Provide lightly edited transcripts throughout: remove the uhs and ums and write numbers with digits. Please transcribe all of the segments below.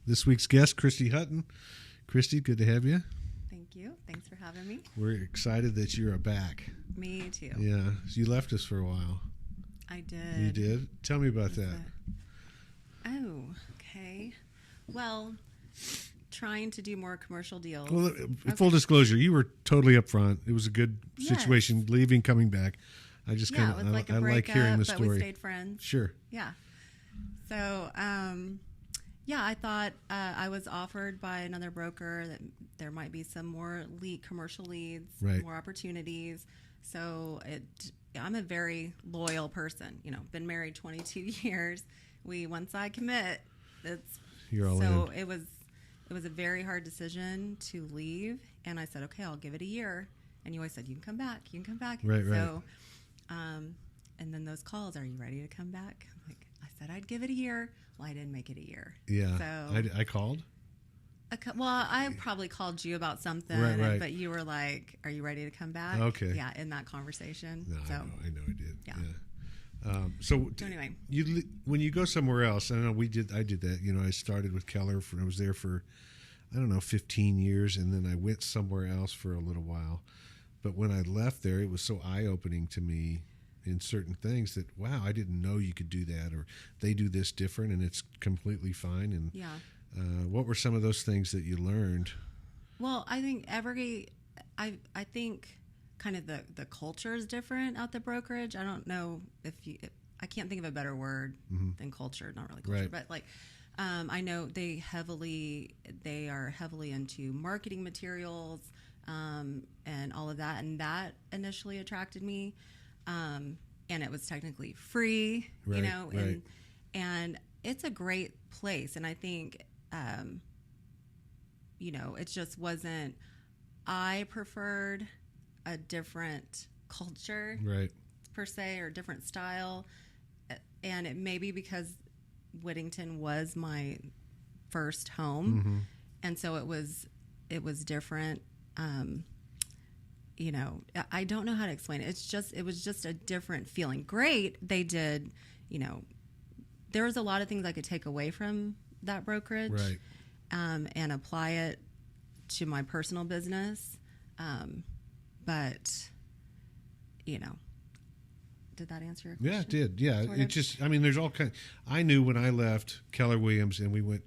this week's guest, Kristi Hutton. Kristi, good to have you. Thank you. Thanks for having me. We're excited that you're back. Me too. Yeah, you left us for a while. I did. You did? Tell me about that. Oh, okay. Well, trying to do more commercial deals. Well, Okay. full disclosure, you were totally upfront. It was a good situation, leaving, coming back. I just it kind was of, like a I like breakup, hearing the but story. we stayed friends. Sure. Yeah. So, I thought I was offered by another broker that there might be some more commercial leads, Right. more opportunities. So I'm a very loyal person. Been married 22 years. Once I commit, You're all so in. it was a very hard decision to leave, and I said, okay, I'll give it a year. And you always said, you can come back. Right. So, and then those calls, are you ready to come back? I said I'd give it a year. Well, I didn't make it a year. Yeah. So I called? I probably called you about something, Right. but you were like, are you ready to come back? Okay. Yeah, in that conversation. No, so, I know I did. Yeah. So anyway, when you go somewhere else, I know I did that. I started with Keller. I was there for, 15 years, and then I went somewhere else for a little while. But when I left there, it was so eye-opening to me in certain things that, wow, I didn't know you could do that, or they do this different, and it's completely fine. And yeah. What were some of those things that you learned? Well, I think I think kind of the culture is different at the brokerage. I don't know I can't think of a better word than culture. Not really culture, Right. but like I know they are heavily into marketing materials and all of that, and that initially attracted me. And it was technically free, Right, right. and it's a great place. And I think, it just wasn't, I preferred a different culture, Right. per se, or different style. And it may be because Whittington was my first home. Mm-hmm. And so it was different. I don't know how to explain it. It was just a different feeling. Great. They did, there was a lot of things I could take away from that brokerage, Right. And apply it to my personal business. But, did that answer your question? Yeah, it did. Yeah, Sort it of? just, there's all kind. I knew when I left Keller Williams and we went,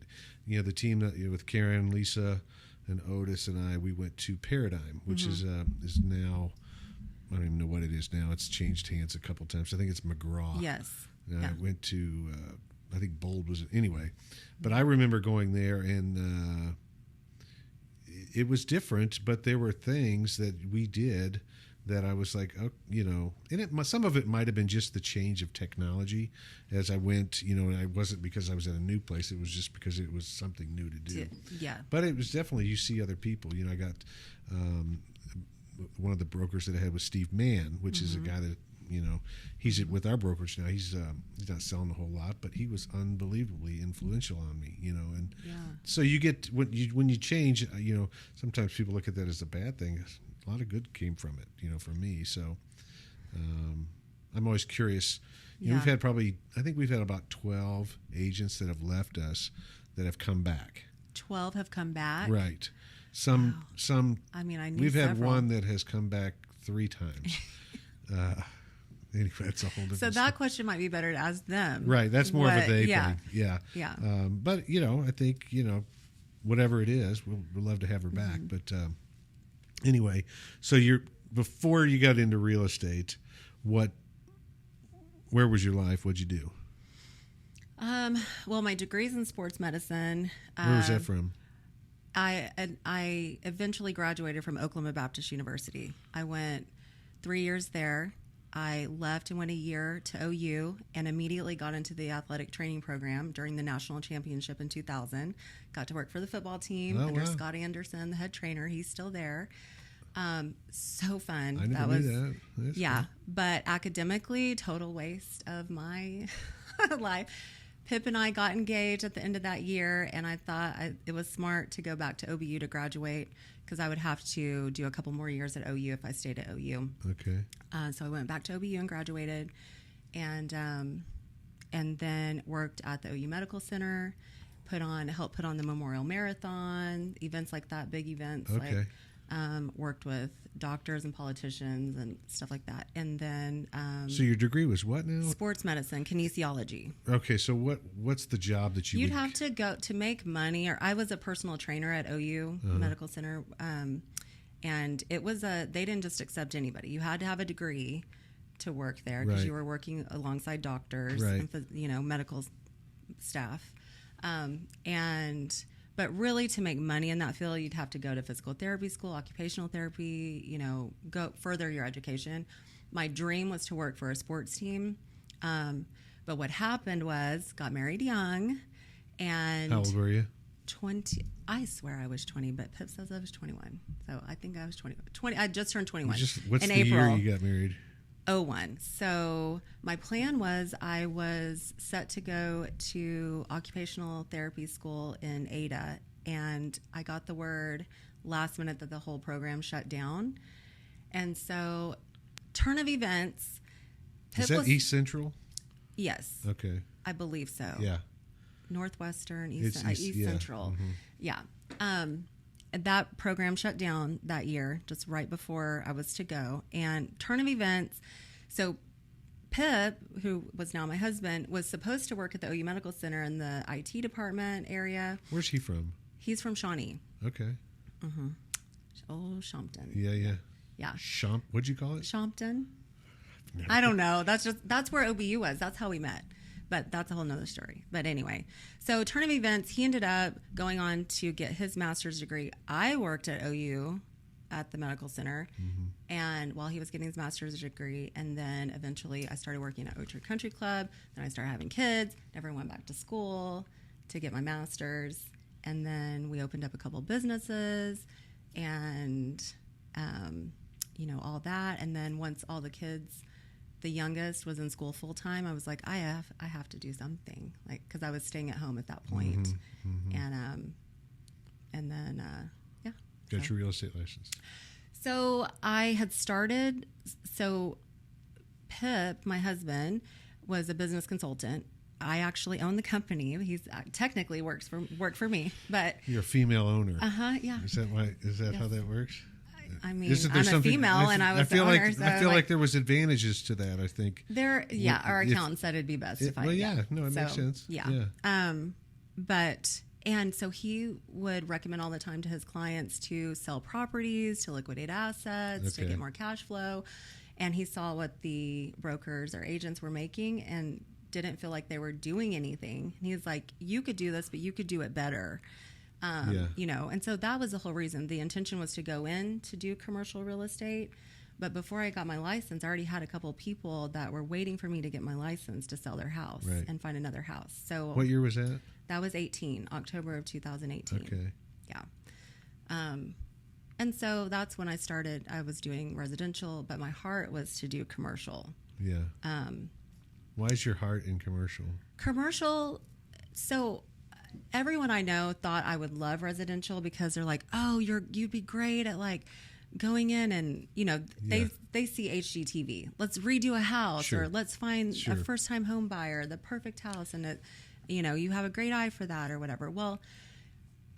the team that, with Karen, Lisa, and Otis and we went to Paradigm, which is now, I don't even know what it is now. It's changed hands a couple times. I think it's McGraw. Yes. I went to, I think Bold was, anyway. But I remember going there and it was different, but there were things that we did that I was like, and some of it might have been just the change of technology as I went, and I wasn't because I was at a new place. It was just because it was something new to do. Yeah. But it was definitely, you see other people. I got one of the brokers that I had was Steve Mann, which is a guy that, he's with our brokerage now. He's not selling a whole lot, but he was unbelievably influential on me, and so you get, when you change, sometimes people look at that as a bad thing. A lot of good came from it, for me. So I'm always curious. We've had we've had about 12 agents that have left us that have come back. 12 have come back? Right. Some. I knew we've had several. one that has come back 3 times. Anyway, that's a whole different. So that question might be better to ask them. Right. That's more of a they thing. Yeah. But I think whatever it is, we'll love to have her back. But anyway, so before you got into real estate, where was your life? What'd you do? Well, my degree's in sports medicine. Where was that from? I eventually graduated from Oklahoma Baptist University. I went 3 years there. I left and went a year to OU and immediately got into the athletic training program during the national championship in 2000. Got to work for the football team under Scott Anderson, the head trainer. He's still there. So fun. I never knew that. That's fun. But academically, total waste of my life. Pip and I got engaged at the end of that year, and I thought it was smart to go back to OBU to graduate because I would have to do a couple more years at OU if I stayed at OU. Okay. So I went back to OBU and graduated, and then worked at the OU Medical Center, help put on the Memorial Marathon, events like that, big events. Okay. Worked with doctors and politicians and stuff like that. And then so your degree was what now? Sports medicine, kinesiology. Okay, so what's the job that you'd have to go to make money? Or I was a personal trainer at OU Medical Center, and it was they didn't just accept anybody. You had to have a degree to work there because you were working alongside doctors and medical staff, But really, to make money in that field, you'd have to go to physical therapy school, occupational therapy, go further your education. My dream was to work for a sports team. But what happened was, got married young. And how old were you? 20. I swear I was 20, but Pip says I was 21. So I think I was 20. I just turned 21 what's in the April. Year you got married? 01. So my plan was I was set to go to occupational therapy school in Ada, and I got the word last minute that the whole program shut down. And so, turn of events. Is that East Central? Yes. Okay. I believe so. Yeah. Northwestern, East Central. Mm-hmm. Yeah. That program shut down that year, just right before I was to go. And turn of events, so Pip, who was now my husband, was supposed to work at the OU Medical Center in the IT department area. Where's he from? He's from Shawnee. Okay. Mm-hmm. Oh, Shompton. Yeah. What'd you call it? Shompton. I don't know. That's where OBU was. That's how we met. But that's a whole nother story. But anyway, so turn of events, he ended up going on to get his master's degree. I worked at OU at the medical center, and while he was getting his master's degree, and then eventually I started working at Oak Country Club. Then I started having kids, never went back to school to get my master's, and then we opened up a couple businesses, and all that. And then once all the kids, the youngest was in school full time, I was like, I have to do something, like, because I was staying at home at that point. And then got your real estate license. So I had started. So Pip, my husband, was a business consultant. I actually own the company. He's technically worked for me, but you're a female owner. Yeah. Is that how that works? I mean, I'm a female, and I was the owner. I feel like there was advantages to that. I think our accountant said it'd be best if I. Well, it makes sense. Yeah. And so he would recommend all the time to his clients to sell properties, to liquidate assets, to get more cash flow, and he saw what the brokers or agents were making and didn't feel like they were doing anything. And he was like, "You could do this, but you could do it better." And so that was the whole reason. The intention was to go in to do commercial real estate. But before I got my license, I already had a couple of people that were waiting for me to get my license to sell their house and find another house. So what year was that? That was October of 2018. Okay. Yeah. And so that's when I started. I was doing residential, but my heart was to do commercial. Yeah. Why is your heart in commercial? Commercial, so everyone I know thought I would love residential because they're like, oh, you'd be great at like going in and, they see HGTV. Let's redo a house or let's find a first time home buyer, the perfect house. And you have a great eye for that or whatever. Well,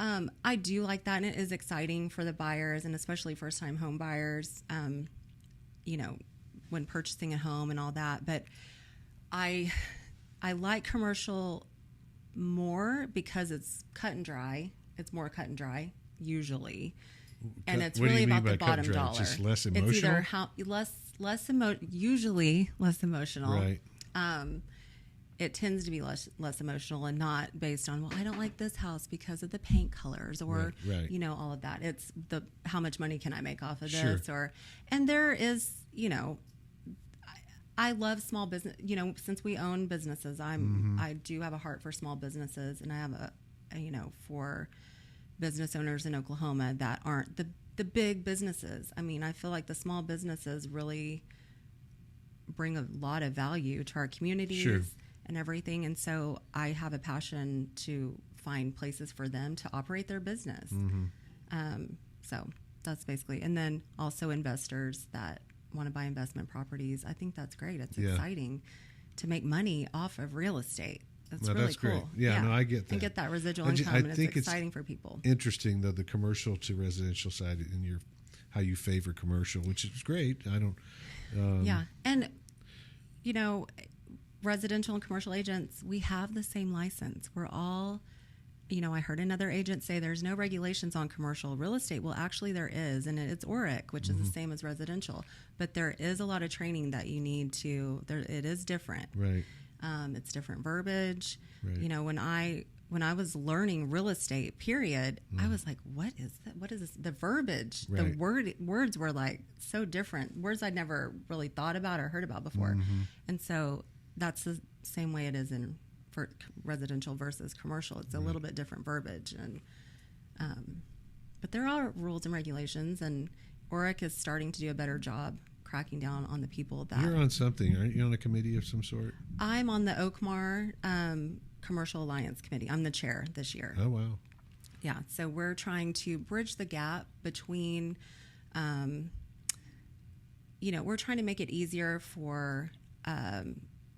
I do like that. And it is exciting for the buyers and especially first time home buyers, when purchasing a home and all that. But I like commercial more because it's cut and dry. It's more cut and dry usually, and it's really about the bottom dollar. It's just less emotional. It's either usually less emotional. Right. It tends to be less emotional and not based on, well, I don't like this house because of the paint colors or all of that. It's how much money can I make off of this and there is I love small business. Since we own businesses, I do have a heart for small businesses, and I have for business owners in Oklahoma that aren't the big businesses. I mean, I feel like the small businesses really bring a lot of value to our communities and everything, and so I have a passion to find places for them to operate their business. So that's basically, and then also investors that want to buy investment properties. I think that's great. It's exciting to make money off of real estate. It's well, really that's cool. great. Yeah, no, I get that. And get that residual income, and it's exciting for people. Interesting, though, the commercial to residential side and how you favor commercial, which is great. I don't. Yeah, and residential and commercial agents, we have the same license. We're all, I heard another agent say there's no regulations on commercial real estate. Well, actually there is, and it's ORIC, which is the same as residential. But there is a lot of training that you need to. It is different. Right. It's different verbiage. Right. When I was learning real estate, period, I was like, what is that? What is this? The verbiage, right. the words were like so different. Words I'd never really thought about or heard about before. And so that's the same way it is for residential versus commercial. It's a little bit different verbiage. But there are rules and regulations, and ORIC is starting to do a better job cracking down on the people that... You're on something, aren't you? On a committee of some sort? I'm on the Oakmar Commercial Alliance Committee. I'm the chair this year. Oh, wow. Yeah, so we're trying to bridge the gap between, we're trying to make it easier for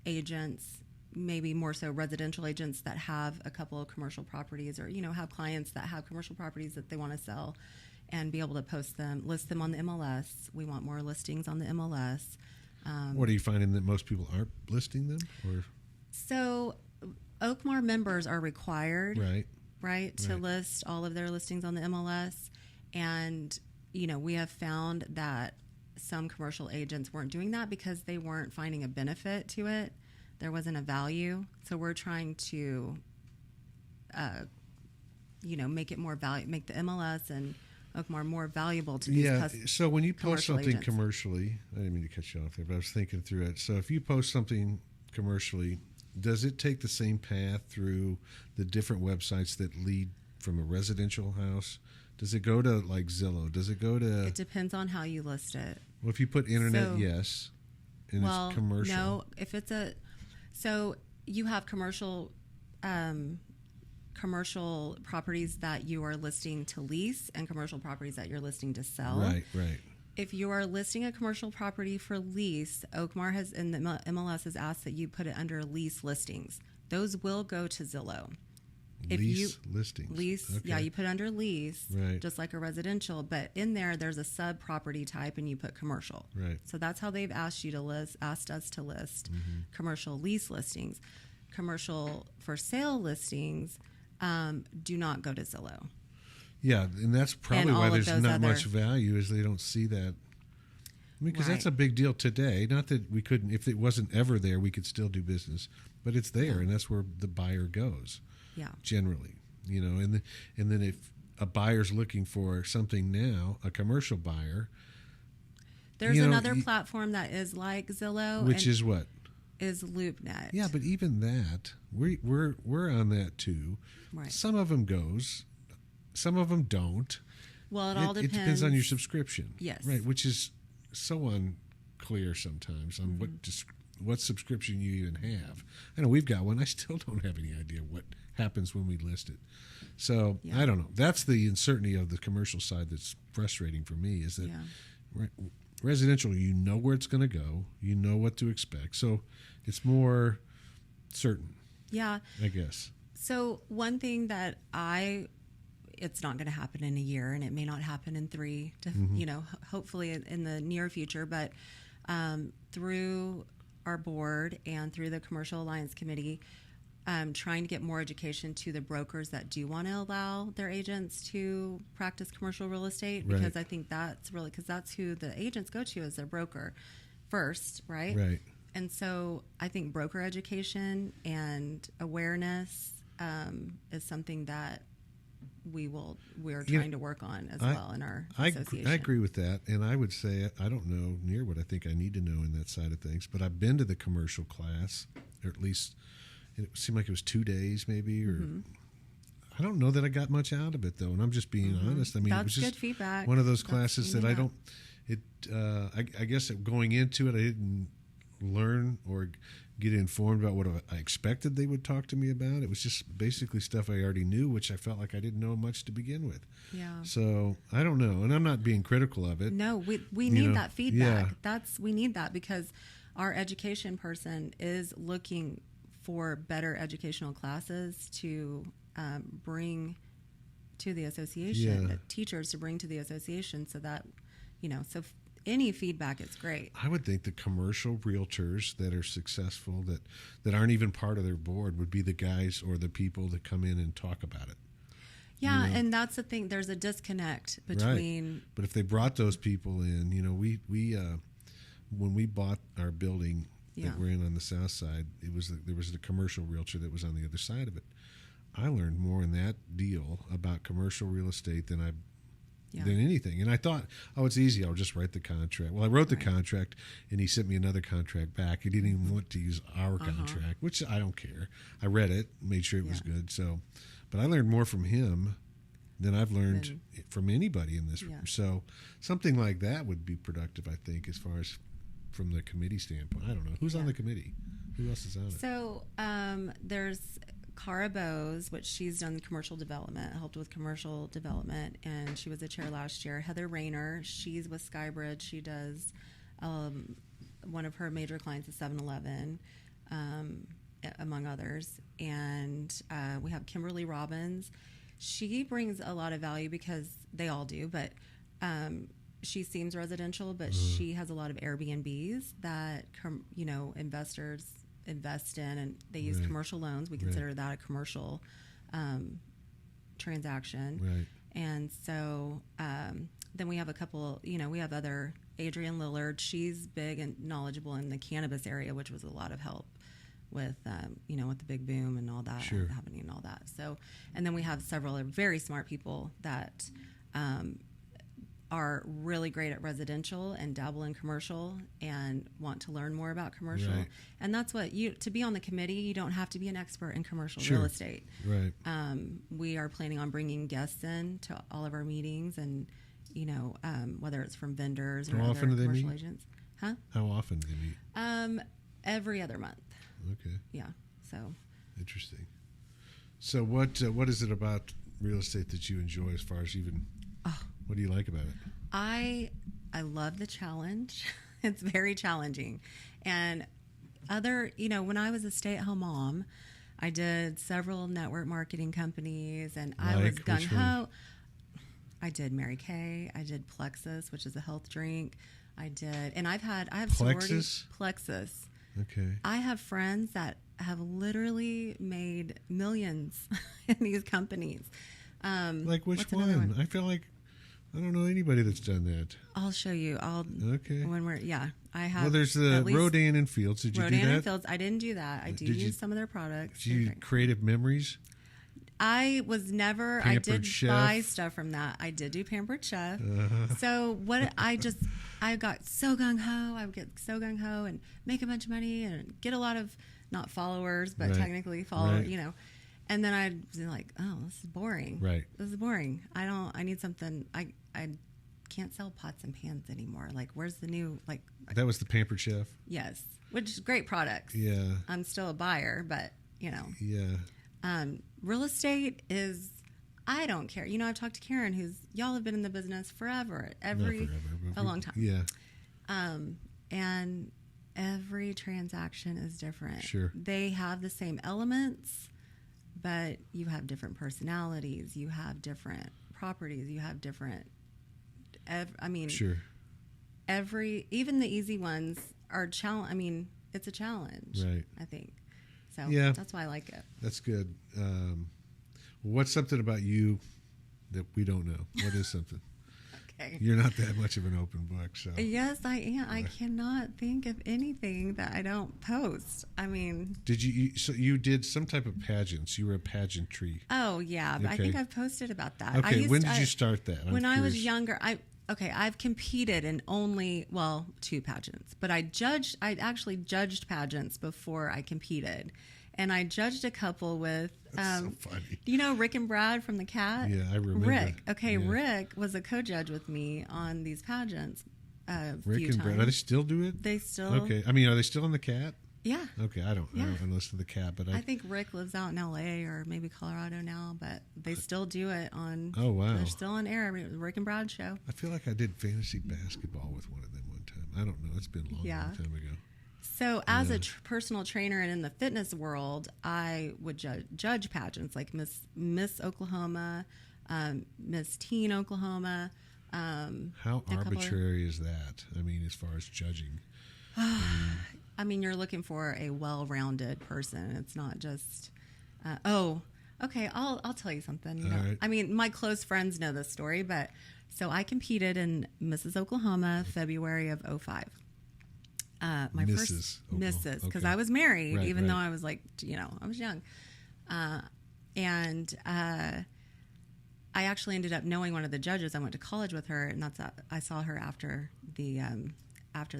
agents, maybe more so residential agents that have a couple of commercial properties, or, have clients that have commercial properties that they want to sell, and be able to list them on the MLS. We want more listings on the MLS. What are you finding, that most people aren't listing them? Or So Oakmar members are required, right, to list all of their listings on the MLS. And, we have found that some commercial agents weren't doing that because they weren't finding a benefit to it. There wasn't a value. So we're trying to, make it more value, make the MLS and Oakmar more valuable to these so when you post something agents. Commercially, I didn't mean to cut you off there, but I was thinking through it. So if you post something commercially, does it take the same path through the different websites that lead from a residential house? Does it go to like Zillow? Does it go to... It depends on how you list it. Well, if you put internet, yes, and it's commercial. No, if it's so you have commercial properties that you are listing to lease, and commercial properties that you're listing to sell. Right. If you are listing a commercial property for lease, Oakmar has, and the MLS has asked that you put it under lease listings. Those will go to Zillow. Listings. Lease, okay. Yeah, you put under lease, right, just like a residential, but in there's a sub property type, and you put commercial. Right. So that's how they've asked us to list commercial lease listings. Commercial for sale listings do not go to Zillow. Yeah, and that's probably why there's not much value, is they don't see that. I mean, because that's a big deal today. Not that we couldn't, if it wasn't ever there, we could still do business, but it's there, and that's where the buyer goes. Yeah. Generally, and then if a buyer's looking for something now, a commercial buyer, there's another platform that is like Zillow, which is what is LoopNet. Yeah, but even that, we're on that too. Right. Some of them goes, some of them don't. Well, it all depends. It depends on your subscription. Yes. Right, which is so unclear sometimes on what subscription you even have. I know we've got one. I still don't have any idea what happens when we list it. So I don't know. That's the uncertainty of the commercial side that's frustrating for me, is that residential, you know where it's going to go, you know what to expect, so it's more certain. Yeah, I guess. So one thing that it's not going to happen in a year, and it may not happen in 3 to hopefully in the near future, but through our board and through the Commercial Alliance Committee, trying to get more education to the brokers that do want to allow their agents to practice commercial real estate, because I think that's really, because that's who the agents go to, as their broker first, right? Right. And so I think broker education and awareness is something that we're trying to work on as well in our association. I agree with that, and I would say I don't know near what I think I need to know in that side of things, but I've been to the commercial class, or at least it seemed like it was 2 days maybe, or I don't know that I got much out of it, though, and I'm just being honest. I mean, that's it was just good feedback. One of those classes that I don't. I guess going into it, I didn't learn or get informed about what I expected they would talk to me about. It was just basically stuff I already knew, which I felt like I didn't know much to begin with. Yeah. So I don't know, and I'm not being critical of it. No, we need that feedback. We need that, because our education person is looking for better educational classes to bring to the association, the teachers to bring to the association, so that, so any feedback is great. I would think the commercial realtors that are successful, that aren't even part of their board, would be the guys or the people that come in and talk about it. Yeah, and that's the thing. There's a disconnect between. Right. But if they brought those people in, we when we bought our building that we're in on the south side, there was a commercial realtor that was on the other side of it. I learned more in that deal about commercial real estate than anything. And I thought, it's easy. I'll just write the contract. Well, I wrote the contract, and he sent me another contract back. He didn't even want to use our contract, which I don't care. I read it, made sure it was good. So, but I learned more from him than I've learned from anybody in this room. So something like that would be productive, I think, as far as from the committee standpoint. I don't know. Who's on the committee? Who else is on it? So there's Cara Bose, which she's done commercial development, helped with commercial development, and she was the chair last year. Heather Rayner, she's with Skybridge. She does, one of her major clients is 7-Eleven, among others. And we have Kimberly Robbins. She brings a lot of value because they all do, but she seems residential, but she has a lot of Airbnbs that, investors invest in, and they use commercial loans. We consider that a commercial transaction. Right. And so then we have a couple, we have other, Adrienne Lillard. She's big and knowledgeable in the cannabis area, which was a lot of help with, with the big boom and all that happening and all that. So, and then we have several very smart people that are really great at residential and dabble in commercial and want to learn more about commercial. Right. And that's what to be on the committee, you don't have to be an expert in commercial real estate. Right. We are planning on bringing guests in to all of our meetings, and, whether it's from vendors or other commercial agents. Huh? How often do they meet? Every other month. Okay. Yeah. So. Interesting. So what is it about real estate that you enjoy, as far as even? What do you like about it? I love the challenge. It's very challenging. And when I was a stay-at-home mom, I did several network marketing companies, and I was gung-ho. I did Mary Kay. I did Plexus, which is a health drink. I have Plexus? Plexus. Okay. I have friends that have literally made millions in these companies. Like which one? I feel like I don't know anybody that's done that. I'll show you. Okay. I have. Well, there's the Rodan and Fields. Did you do that? Rodan and Fields. I didn't do that. I use some of their products. Did you Creative Memories? I was never. Pampered I did Chef. buy stuff from that. I did do Pampered Chef. So I got so gung ho. I would get so gung ho and make a bunch of money and get a lot of not followers, but technically followers. Right. And then I'd be like, oh, this is boring. Right. This is boring. I need something. I can't sell pots and pans anymore. Like, where's the new, That was the Pampered Chef? Yes. Which is great products. Yeah. I'm still a buyer, but, Yeah. Real estate is, I don't care. I've talked to Karen, y'all have been in the business forever. A long time. Yeah. And every transaction is different. Sure. They have the same elements, but you have different personalities. You have different properties. You have different. Sure. Even the easy ones are challenge. It's a challenge. Right. I think. So that's why I like it. That's good. What's something about you that we don't know? What is something? Okay. You're not that much of an open book, so. Yes, I am. I cannot think of anything that I don't post. Did you did some type of pageants? You were a pageantry. Oh yeah, but I think I've posted about that. Okay, when did you start that? When I was younger, I've competed in only 2 pageants, but I actually judged pageants before I competed. And I judged a couple with, That's so funny. Do you know Rick and Brad from The Cat? Yeah, I remember. Rick. Okay, yeah. Rick was a co-judge with me on these pageants Rick and Brad, do they still do it? They still. Okay, are they still on The Cat? Yeah. Okay, I don't listen to The Cat, but I think Rick lives out in L.A. or maybe Colorado now, but they still do it on. Oh wow. They're still on air. Rick and Brad show. I feel like I did fantasy basketball with one of them one time. I don't know. It's been a long time ago. So as a personal trainer and in the fitness world, I would judge pageants like Miss Oklahoma, Miss Teen Oklahoma. How arbitrary is that? I mean, as far as judging. I mean, you're looking for a well-rounded person. It's not just, okay, I'll tell you something. Right. I mean, my close friends know this story, but so I competed in Mrs. Oklahoma, February of 2005. My Mrs. Mrs. because Okay. I was married, Right, even right. though I was like, I was young. And I actually ended up knowing one of the judges. I went to college with her, and I saw her after the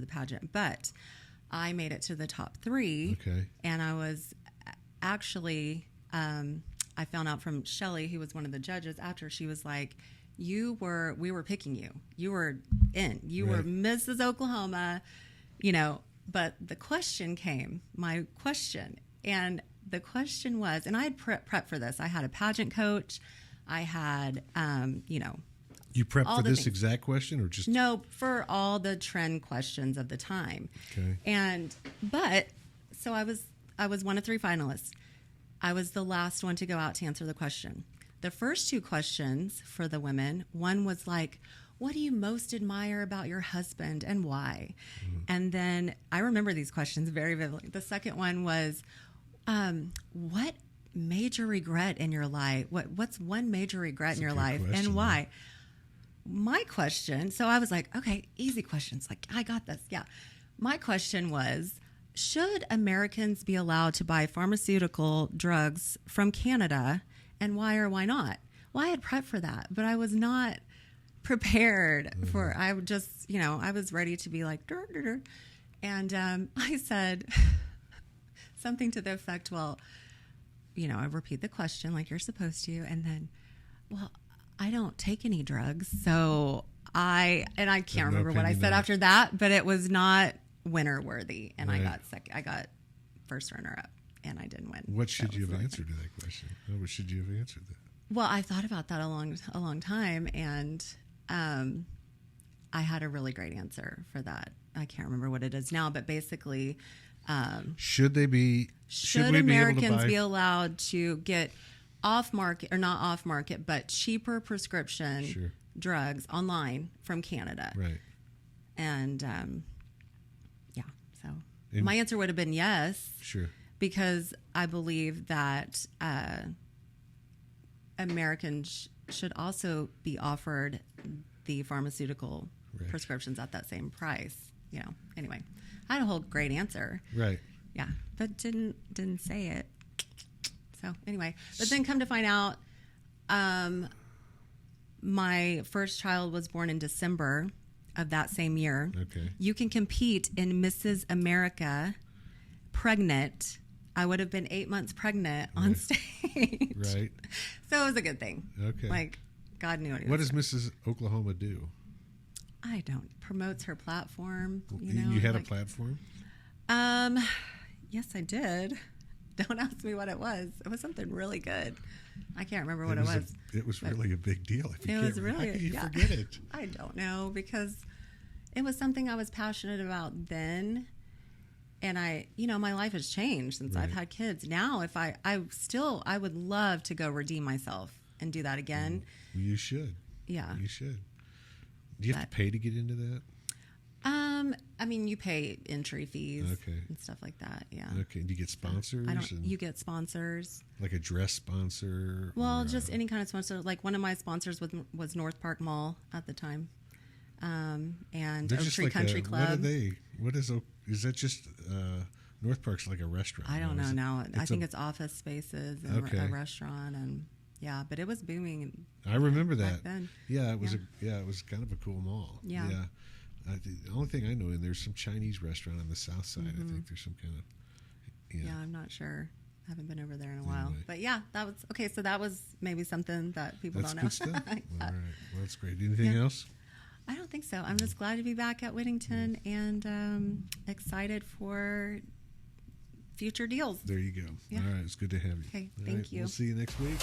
pageant. But I made it to the top 3. Okay. And I was actually, I found out from Shelly, who was one of the judges, after. She was like, we were picking you. You were in. You were Right. Mrs. Oklahoma, but the question came, my question. And the question was, and I had prepped for this. I had a pageant coach. I had, You prepped all for the this things. exact question, or just No, for all the trend questions of the time. Okay. So I was one of 3 finalists. I was the last one to go out to answer the question. The first 2 questions for the women, one was like, what do you most admire about your husband and why? And then I remember these questions very vividly. The second one was, what major regret in your life? What's one major regret That's in a your good life question, and why? My question, so I was like, okay, easy questions. Like, I got this. Yeah. My question was, should Americans be allowed to buy pharmaceutical drugs from Canada, and why or why not? Well, I had prepped for that, but I was not prepared for, I would just, I was ready to be like, dur, dur, dur. And I said something to the effect, well, I repeat the question like you're supposed to, and then, well, I don't take any drugs, so I can't remember what I said after that, but it was not winner worthy, and Right. I got second. I got first runner up, and I didn't win. What should That you was have the answered to that question? How should you have answered that? Well, I thought about that a long time, and I had a really great answer for that. I can't remember what it is now, but basically, Should they be? should we Americans be be able allowed to get off market, or not off market, but cheaper prescription Sure. drugs online from Canada? to buy? Right. And so And- my answer would have been yes, Sure. because I believe that Americans should also be offered the pharmaceutical Right. prescriptions at that same price. Anyway, I had a whole great answer. Right. Yeah, but didn't say it. So anyway, but then come to find out, my first child was born in December of that same year. Okay. You can compete in Mrs. America pregnant. I would have been 8 months pregnant on stage. Right. So it was a good thing. Okay. Like, God knew what he What was does doing. Mrs. Oklahoma do? I don't. Promotes her platform. You had a platform? Yes, I did. Don't ask me what it was. It was something really good. I can't remember what it was. It was really a big deal. If you It can't, was really, how can you yeah. forget it? I don't know, because it was something I was passionate about then. And my life has changed since I've Right. had kids. Now, if I would love to go redeem myself and do that again. You should. Yeah. You should. Do you have to pay to get into that? You pay entry fees Okay. and stuff like that. Yeah. Okay. Do you get sponsors? You get sponsors. like a dress sponsor? Well, or, just any kind of sponsor. Like one of my sponsors was North Park Mall at the time, and they're Oak just Tree like Country What are Club. they? What is that? Just North Park's like a restaurant? I don't no? know Is it- now. I it's think a- it's office spaces and Okay. a restaurant, and yeah, but it was booming. I remember back that. then. Yeah, it was it was kind of a cool mall. Yeah. The only thing I know, and there's some Chinese restaurant on the south side. I think there's some kind of Yeah, I'm not sure. I haven't been over there in a while. Anyway. But yeah, that was okay. So that was maybe something that people That's don't know. good stuff. Yeah. All right. Well, that's great. Anything else? I don't think so. I'm just glad to be back at Whittington and excited for future deals. There you go. Yeah. All right. It's good to have you. Okay, All thank right, you. We'll see you next week.